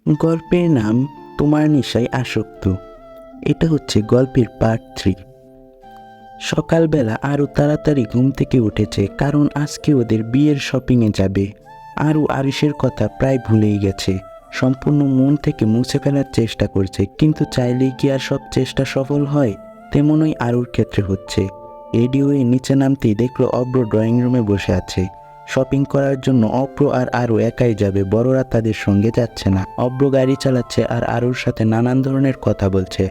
গল্পের নাম তোমার নেশায় আসক্ত। এটা হচ্ছে গল্পের পার্ট 3। সকালবেলা আরও তাড়াতাড়ি ঘুম থেকে উঠেছে, কারণ আজকে ওদের বিয়ের শপিংয়ে যাবে। আরও আরিশের কথা প্রায় ভুলেই গেছে, সম্পূর্ণ মন থেকে মুছে ফেলার চেষ্টা করছে, কিন্তু চাইলেই কি আর সব চেষ্টা সফল হয়? তেমনই আরুর ক্ষেত্রে হচ্ছে। রেডি হয়ে নিচে নামতেই দেখলো অব্র ড্রয়িং রুমে বসে আছে। শপিং করার জন্য অব্র আর আরু একাই যাবে, বড়রা তাদের সঙ্গে যাচ্ছে না। অব্র গাড়ি চালাচ্ছে আর আরুর সাথে নানান ধরনের কথা বলছে।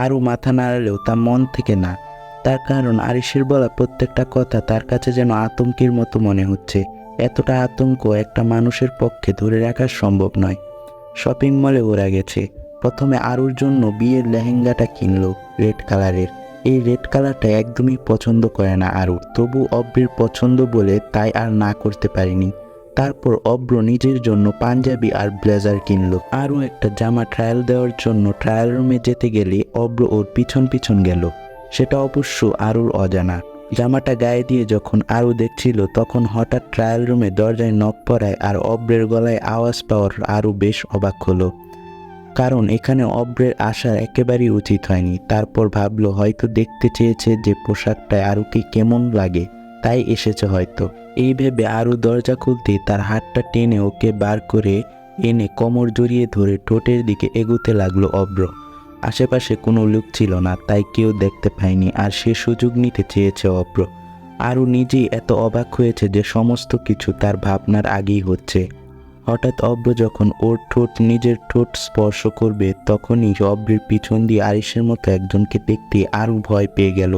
আরু মাথা নাড়ালেও তা মন থেকে না, তার কারণ আরিশের বলা প্রত্যেকটা কথা তার কাছে যেন আতঙ্কের মতো মনে হচ্ছে। এতটা আতঙ্ক একটা মানুষের পক্ষে ধরে রাখা সম্ভব নয়। শপিং মলে ওরা গেছে। প্রথমে আরুর জন্য বিয়ের লেহেঙ্গাটা কিনলো, রেড কালারের। এই রেড কালারটা একদমই পছন্দ করে না আরু, তবু অব্রের পছন্দ বলে তাই আর না করতে পারিনি। তারপর অব্র নিজের জন্য পাঞ্জাবি আর ব্লেজার কিনলো। আরও একটা জামা ট্রায়াল দেওয়ার জন্য ট্রায়াল রুমে যেতে গেলে অব্র ওর পিছন পিছন গেল। সেটা অবশ্য আরুর অজানা। জামাটা গায়ে দিয়ে যখন আরু দেখছিল, তখন হঠাৎ ট্রায়াল রুমে দরজায় নক পড়ায় আর অব্রের গলায় আওয়াজ পাওয়ার আরু বেশ অবাক হলো, কারণ এখানে অব্রের আসার একেবারেই উচিত হয়নি। তারপর ভাবলো হয়তো দেখতে চেয়েছে যে পোশাকটায় আরুকে কেমন লাগে, তাই এসেছে হয়তো। এই ভেবে আরু দরজা খুলতেই তার হাতটা টেনে ওকে বার করে এনে কোমর জড়িয়ে ধরে ঠোঁটের দিকে এগোতে লাগলো অব্র। আশেপাশে কোনো লোক ছিল না, তাই কেউ দেখতে পায়নি, আর সে সুযোগ নিতে চেয়েছে অব্র। আরু নিজেই এত অবাক হয়েছে যে সমস্ত কিছু তার ভাবনার আগেই হচ্ছে। হঠাৎ অব্র যখন ওর নিজের ঠোঁট স্পর্শ করবে, তখনই অব্রের পিছন দিয়ে আরিশের মতো একজনকে দেখতে আরু ভয় পেয়ে গেল।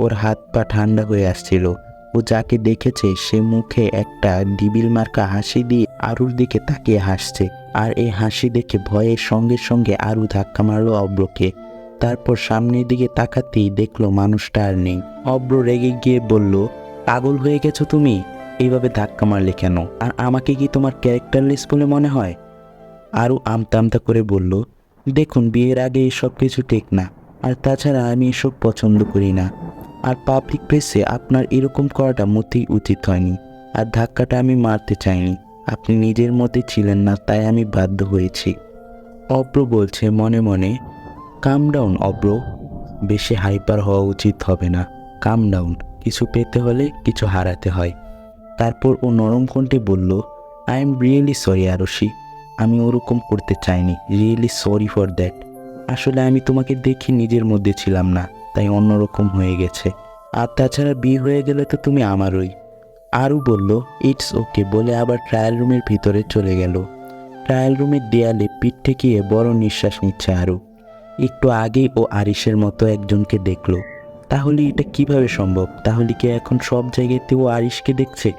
ওর হাত পা ঠান্ডা হয়ে আসছিল। ও যাকে দেখেছে সে মুখে একটা ডিবিল মার্কা হাসি দিয়ে আরুর দিকে তাকিয়ে হাসছে, আর এই হাসি দেখে ভয়ের সঙ্গে সঙ্গে আরু ধাক্কা মারলো অব্রকে। তারপর সামনের দিকে তাকাতেই দেখলো মানুষটা আর নেই। অব্র রেগে গিয়ে বলল, পাগল হয়ে গেছো তুমি? এইভাবে ধাক্কা মারলে কেন? আর আমাকে কি তোমার ক্যারেক্টারলেস বলে মনে হয়? আরও আমতা আমতা করে বলল, দেখুন বিয়ের আগে এসব কিছু ঠিক না, আর তাছাড়া আমি এসব পছন্দ করি না। আর পাবলিক প্লেসে আপনার এরকম করাটা মোটেই উচিত হয়নি। আর ধাক্কাটা আমি মারতে চাইনি, আপনি নিজের মতে ছিলেন না, তাই আমি বাধ্য হয়েছি। অব্র বলছে মনে মনে, কাম ডাউন অব্র, বেশি হাইপার হওয়া উচিত হবে না। কাম ডাউন, কিছু পেতে হলে কিছু হারাতে হয়। তারপর ও নরম কণ্ঠে বলল, আই এম রিয়েলি সরি আরশি, আমি ওরকম করতে চাইনি, রিয়েলি সরি ফর দ্যাট। আসলে আমি তোমাকে দেখি নিজের মধ্যে ছিলাম না, তাই অন্যরকম হয়ে গেছে। আর তাছাড়া বিয়ে হয়ে গেলে তো তুমি আমারই। আরও বলল, ইটস ওকে বলে আবার ট্রায়াল রুমের ভিতরে চলে গেল। ট্রায়াল রুমের দেয়ালে পিঠ ঠেকিয়ে বড় নিঃশ্বাস নিচ্ছে আরও। একটু আগেই ও আরিশের মতো একজনকে দেখল। তাহলে এটা কিভাবে সম্ভব? তাহলে কি এখন সব জায়গাতে ও আরিশকে দেখছে?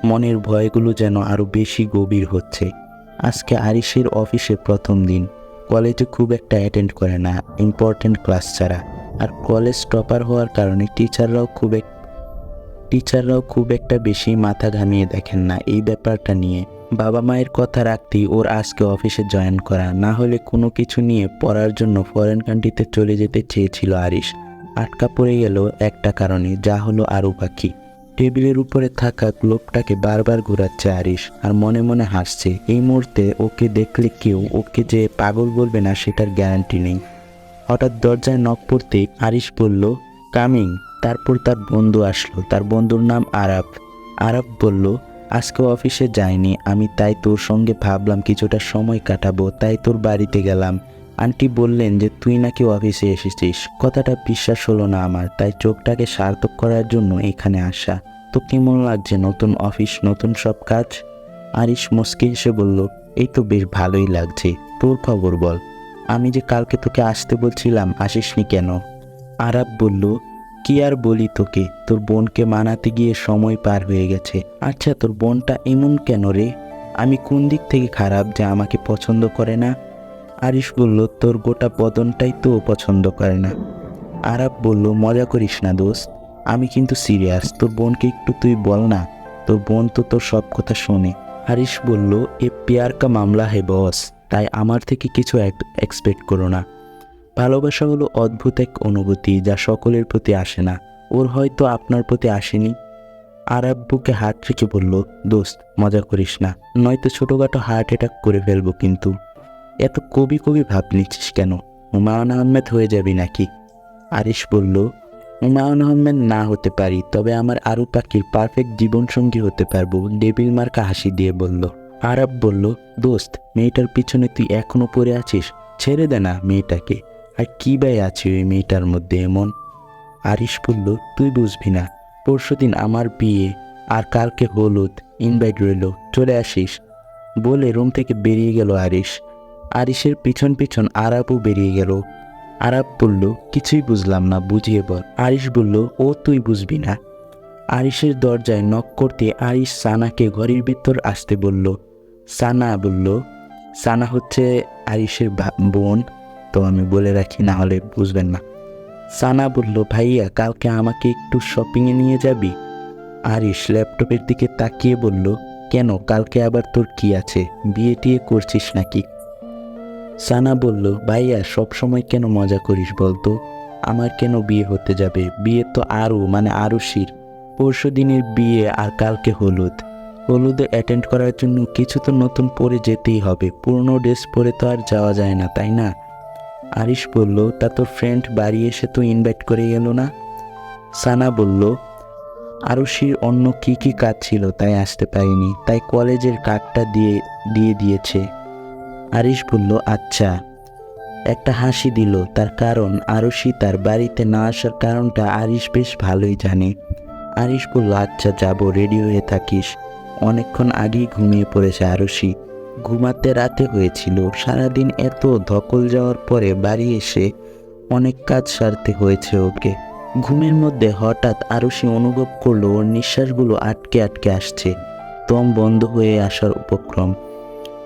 মনের ভয়গুলো যেন আরো বেশি গভীর হচ্ছে। আজকে আরিশের অফিসে প্রথম দিন। কলেজে খুব একটা অ্যাটেন্ড করে না, ইম্পর্টেন্ট ক্লাস ছাড়া। আর কলেজ টপার হওয়ার কারণে টিচাররাও খুব একটা বেশি মাথা ঘামিয়ে দেখেন না এই ব্যাপারটা নিয়ে। বাবা মায়ের কথা রাখতেই ওর আজকে অফিসে জয়েন করা, না হলে কোনো কিছু নিয়ে পড়ার জন্য ফরেন কান্ট্রিতে চলে যেতে চেয়েছিল আরিশ। আটকা পড়ে গেল একটা কারণে, যা হলো আরু পাখি। টেবিলের উপরে থাকা গ্লোবটাকে বারবার ঘোরাচ্ছে আরিশ, আর মনে মনে হাসছে। এই মুহূর্তে ওকে দেখলে কেউ ওকে যে পাগল বলবে না সেটার গ্যারান্টি নেই। হঠাৎ দরজায় নক পড়তেই আরিশ বলল, কামিং। তারপর তার বন্ধু আসলো, তার বন্ধুর নাম আরাফ। আরাফ বলল, আজকে অফিসে যাইনি আমি, তাই তোর সঙ্গে ভাবলাম কিছুটা সময় কাটাবো, তাই তোর বাড়িতে গেলাম। আন্টি বললেন যে তুই নাকি অফিসে এসেছিস। কথাটা বিশ্বাস হলো না আমার, তাই চোখটাকে সার্থক করার জন্য এখানে আসা। তো কেমন লাগছে নতুন অফিস, নতুন সব কাজ? আরিশ মুচকি হেসে বলল, এই তো বেশ ভালোই লাগছে। তোর খবর বল। আমি যে কালকে তোকে আসতে বলছিলাম, আসিসনি কেন? আরাব বলল, কি আর বলি তোকে, তোর বোনকে মানাতে গিয়ে সময় পার হয়ে গেছে। আচ্ছা তোর বোনটা এমন কেন রে? আমি কোন দিক থেকে খারাপ যে আমাকে পছন্দ করে না? আরিশ বলল, তোর গোটা বদনটাই তো পছন্দ করে না। আরাব বলল, মজা করিস না দোস্ত, আমি কিন্তু সিরিয়াস। তোর বোনকে একটু তুই বল না, তোর বোন তো তোর সব কথা শোনে। আরিশ বলল, এ প্যার কা মামলা হে বস, তাই আমার থেকে কিছু এক্সপেক্ট করো না। ভালোবাসা হলো অদ্ভুত এক অনুভূতি যা সকলের প্রতি আসে না। ওর হয়তো আপনার প্রতি আসেনি। আরাব বুকে হাত রেখে বলল, দোস্ত মজা করিস না, নয়তো ছোটোখাটো হার্ট অ্যাটাক করে ফেলবো কিন্তু। এত কবি কবি ভাব নিচ্ছিস কেন? হুমায়ুন আহমেদ হয়ে যাবি নাকি? আরিশ বলল, হুমায়ুন আহমেদ না হতে পারি, তবে আমার আরু পাখির পারফেক্ট জীবনসঙ্গী হতে পারবো, ডেবিল মার্কা হাসি দিয়ে বলল। আরাব বলল, দোস্ত, মেয়েটার পিছনে তুই এখনো পড়ে আছিস? ছেড়ে দে না মেয়েটাকে। আর কি বাই আছে ওই মেয়েটার মধ্যে এমন? আরিশ বলল, তুই বুঝবি না, পরশুদিন আমার বিয়ে, আর কালকে হলুদ, ইনভাইট রইল, চলে আসিস। বলে রুম থেকে বেরিয়ে গেল আরিশ। আরিশের পিছন পিছন আরাবও বেরিয়ে গেল। আরাব বলল, কিছুই বুঝলাম না, বুঝিয়ে বল। আরিশ বলল, ও তুই বুঝবি না। আরিশের দরজায় নক করতে আরিশ সানাকে ঘরের ভিতর আসতে বলল। সানা বলল, সানা হচ্ছে আরিশের বোন, তো আমি বলে রাখি, না হলে বুঝবেন না। সানা বলল, ভাইয়া কালকে আমাকে একটু শপিংয়ে নিয়ে যাবি? আরিশ ল্যাপটপের দিকে তাকিয়ে বলল, কেন, কালকে আবার তোর কি আছে? বিয়ে টিয়ে করছিস নাকি? সানা বলল, ভাইয়া সব সময় কেন মজা করিস বলতো? আমার কেন বিয়ে হতে যাবে? বিয়ে তো আরও মানে আরুষির। পরশু দিনের বিয়ে আর কালকে হলুদ। হলুদে অ্যাটেন্ড করার জন্য কিছু তো নতুন পরে যেতেই হবে, পুরনো ড্রেস পরে তো আর যাওয়া যায় না, তাই না? আরিশ বলল, তা তোর ফ্রেন্ড বাড়ি এসে তো ইনভাইট করে গেল না? সানা বলল, আরুষির অন্য কি কি কাজ ছিল তাই আসতে পারিনি, তাই কলেজের কার্ডটা দিয়ে দিয়েছে। আরিশ বলল, আচ্ছা। একটা হাসি দিল, তার কারণ আরুষি তার বাড়িতে না আসার কারণটা আরিশ বেশ ভালোই জানে। আরিশ বলল, আচ্ছা যাব, রেডি হয়ে থাকিস। অনেকক্ষণ আগেই ঘুমিয়ে পড়েছে আরুষি। ঘুমাতে রাতে হয়েছিল, সারাদিন এত ধকল যাওয়ার পরে বাড়ি এসে অনেক কাজ সারতে হয়েছে ওকে। ঘুমের মধ্যে হঠাৎ আরুষি অনুভব করলো ওর নিঃশ্বাসগুলো আটকে আটকে আসছে, দম বন্ধ হয়ে আসার উপক্রম।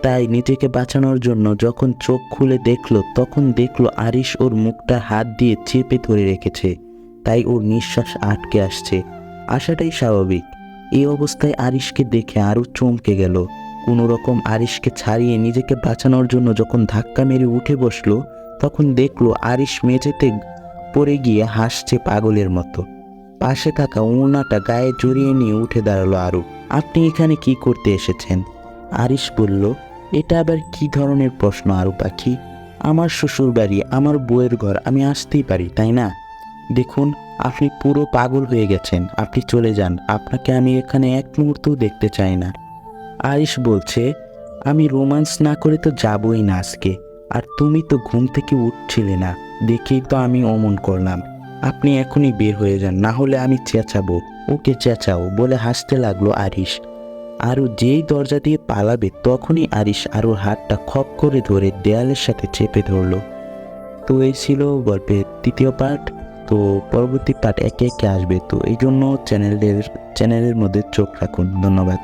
তাই নিজেকে বাঁচানোর জন্য যখন চোখ খুলে দেখলো, তখন দেখলো আরিশ ওর মুখটা হাত দিয়ে চেপে ধরে রেখেছে, তাই ওর নিঃশ্বাস আটকে আসছে। আসাটাই স্বাভাবিক। এই অবস্থায় আরিশকে দেখে আরও চমকে গেল। কোনো রকম আরিশকে ছাড়িয়ে নিজেকে বাঁচানোর জন্য যখন ধাক্কা মেরে উঠে বসলো, তখন দেখলো আরিশ মেঝেতে পড়ে গিয়ে হাসছে পাগলের মতো। পাশে থাকা ওড়নাটা গায়ে জড়িয়ে নিয়ে উঠে দাঁড়ালো আরু। আপনি এখানে কি করতে এসেছেন? আরিশ বলল, এটা আবার কি ধরনের প্রশ্ন আরু পাখি? আমার শ্বশুর বাড়ি, আমার বউয়ের ঘর, আমি আসতেই পারি, তাই না? দেখুন, আপনি পুরো পাগল হয়ে গেছেন, আপনি চলে যান, আপনাকে আমি এখানে এক মুহূর্তও দেখতে চাই না। আরিশ বলছে, আমি রোম্যান্স না করে তো যাবই না আজকে, আর তুমি তো ঘুম থেকে উঠছিলে না, দেখেই তো আমি অমন করলাম। আপনি এখনই বের হয়ে যান, না হলে আমি চেঁচাবো। ওকে চেঁচাও, বলে হাসতে লাগলো আরিশ। আরও যেই দরজা দিয়ে পালাবে, তখনই আরিশ আরুর হাতটা খপ করে ধরে দেয়ালের সাথে চেপে ধরলো। তো এই ছিল গল্পের তৃতীয় পার্ট। তো পরবর্তী পার্ট একে একে আসবে, তো এই জন্য চ্যানেলের মধ্যে চোখ রাখুন। ধন্যবাদ।